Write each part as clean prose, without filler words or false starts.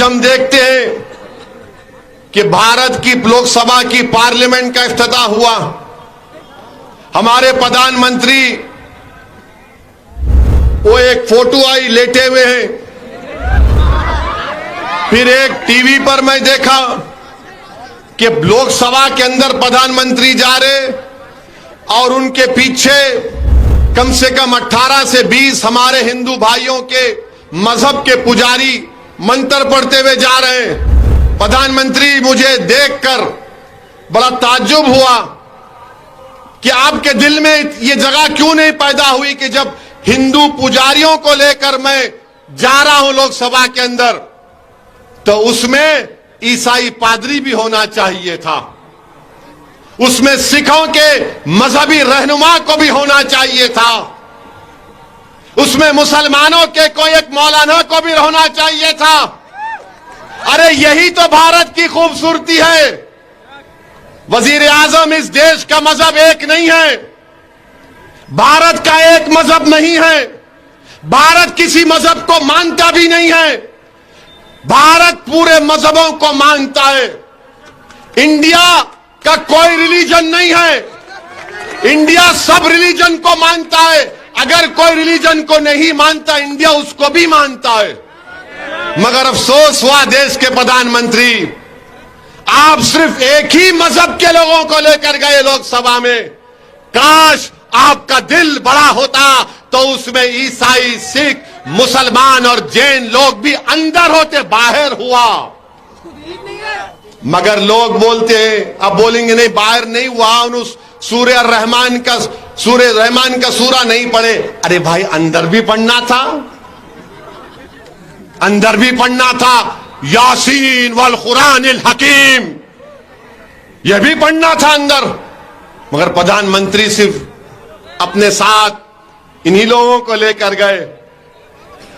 हम देखते हैं कि भारत की लोकसभा की पार्लियामेंट का इफ्तिताह हुआ। हमारे प्रधानमंत्री वो एक फोटो आई लेटे हुए हैं। फिर एक टीवी पर मैं देखा कि लोकसभा के अंदर प्रधानमंत्री जा रहे और उनके पीछे कम से कम 18 से 20 हमारे हिंदू भाइयों के मजहब के पुजारी मंत्र पढ़ते हुए जा रहे हैं। प्रधानमंत्री, मुझे देखकर बड़ा ताज्जुब हुआ कि आपके दिल में ये जगह क्यों नहीं पैदा हुई कि जब हिंदू पुजारियों को लेकर मैं जा रहा हूं लोकसभा के अंदर, तो उसमें ईसाई पादरी भी होना चाहिए था, उसमें सिखों के मजहबी रहनुमा को भी होना चाहिए था, उसमें मुसलमानों के कोई एक मौलाना को भी होना चाहिए था। अरे यही तो भारत की खूबसूरती है। वजीर आजम, इस देश का मजहब एक नहीं है, भारत का एक मजहब नहीं है, भारत किसी मजहब को मानता भी नहीं है, भारत पूरे मजहबों को मानता है। इंडिया का कोई रिलीजन नहीं है, इंडिया सब रिलीजन को मानता है। अगर कोई रिलीजन को नहीं मानता, इंडिया उसको भी मानता है। मगर अफसोस हुआ देश के प्रधानमंत्री, आप सिर्फ एक ही मजहब के लोगों को लेकर गए लोकसभा में। काश आपका दिल बड़ा होता तो उसमें ईसाई, सिख, मुसलमान और जैन लोग भी अंदर होते, बाहर हुआ। मगर लोग बोलते हैं, अब बोलेंगे नहीं बाहर नहीं हुआ, उस सूर्य रहमान का सूरा नहीं पढ़े। अरे भाई, अंदर भी पढ़ना था, अंदर भी पढ़ना था। यासीन वल कुरानिल हकीम, यह भी पढ़ना था अंदर। मगर प्रधानमंत्री सिर्फ अपने साथ इन्हीं लोगों को लेकर गए।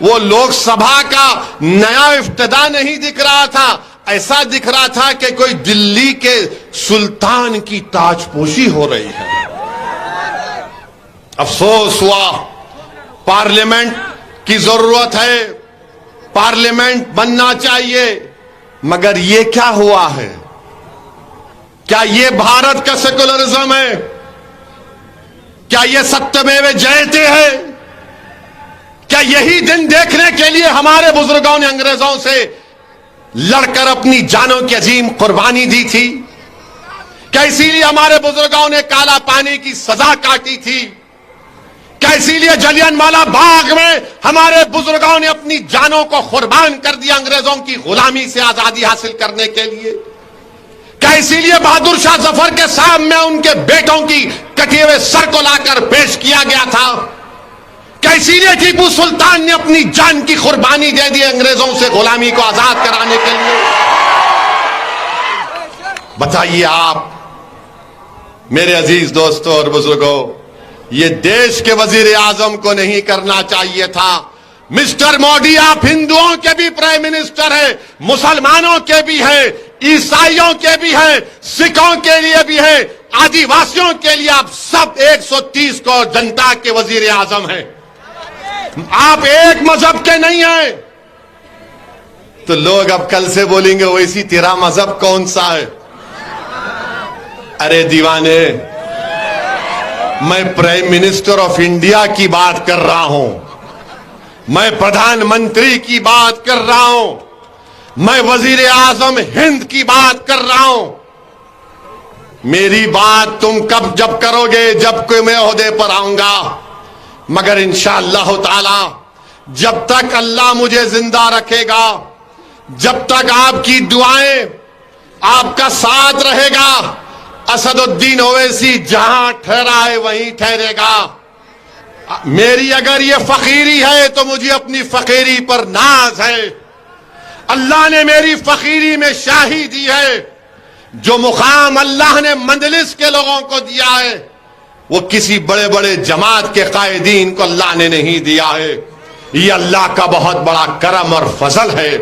वो लोकसभा का नया इफ्तिताह नहीं दिख रहा था, ऐसा दिख रहा था कि कोई दिल्ली के सुल्तान की ताजपोशी हो रही है। अफसोस हुआ, पार्लियामेंट की जरूरत है, पार्लियामेंट बनना चाहिए। मगर ये क्या हुआ है? क्या ये भारत का सेकुलरिज्म है? क्या ये सत्यमेव जयते है? क्या यही दिन देखने के लिए हमारे बुजुर्गों ने अंग्रेजों से लड़कर अपनी जानों की अजीम कुर्बानी दी थी? क्या इसीलिए हमारे बुजुर्गों ने काला पानी की सजा काटी थी? क्या इसीलिए जलियांवाला बाग में हमारे बुजुर्गों ने अपनी जानों को कुर्बान कर दिया अंग्रेजों की गुलामी से आजादी हासिल करने के लिए? क्या इसीलिए बहादुर शाह जफर के सामने उनके बेटों की कटे हुए सर को लाकर पेश किया गया था? क्या इसीलिए टीपू सुल्तान ने अपनी जान की कुर्बानी दे दी अंग्रेजों से गुलामी को आजाद कराने के लिए? बताइए आप मेरे अजीज दोस्तों और बुजुर्गों, ये देश के वजीर आजम को नहीं करना चाहिए था। मिस्टर मोदी, आप हिंदुओं के भी प्राइम मिनिस्टर हैं, मुसलमानों के भी हैं, ईसाइयों के भी हैं, सिखों के लिए भी हैं, आदिवासियों के लिए आप सब 130 करोड़ जनता के वजीर आजम हैं। आप एक मजहब के नहीं हैं। तो लोग अब कल से बोलेंगे वैसी तेरा मजहब कौन सा है? अरे दीवाने, मैं प्राइम मिनिस्टर ऑफ इंडिया की बात कर रहा हूं, मैं प्रधानमंत्री की बात कर रहा हूं, मैं वजीर आजम हिंद की बात कर रहा हूं। मेरी बात तुम कब जब करोगे? जब कोई मैं ओहदे पर आऊंगा। मगर इंशाअल्लाह ताला जब तक अल्लाह मुझे जिंदा रखेगा, जब तक आपकी दुआएं, आपका साथ रहेगा, असदुद्दीन ओवैसी जहां ठहरा है वहीं ठहरेगा। मेरी अगर ये फकीरी है तो मुझे अपनी फकीरी पर नाज है। अल्लाह ने मेरी फकीरी में शाही दी है। जो मुकाम अल्लाह ने मंजलिस के लोगों को दिया है, वो किसी बड़े बड़े जमात के कायदीन को अल्लाह ने नहीं दिया है। ये अल्लाह का बहुत बड़ा करम और फजल है।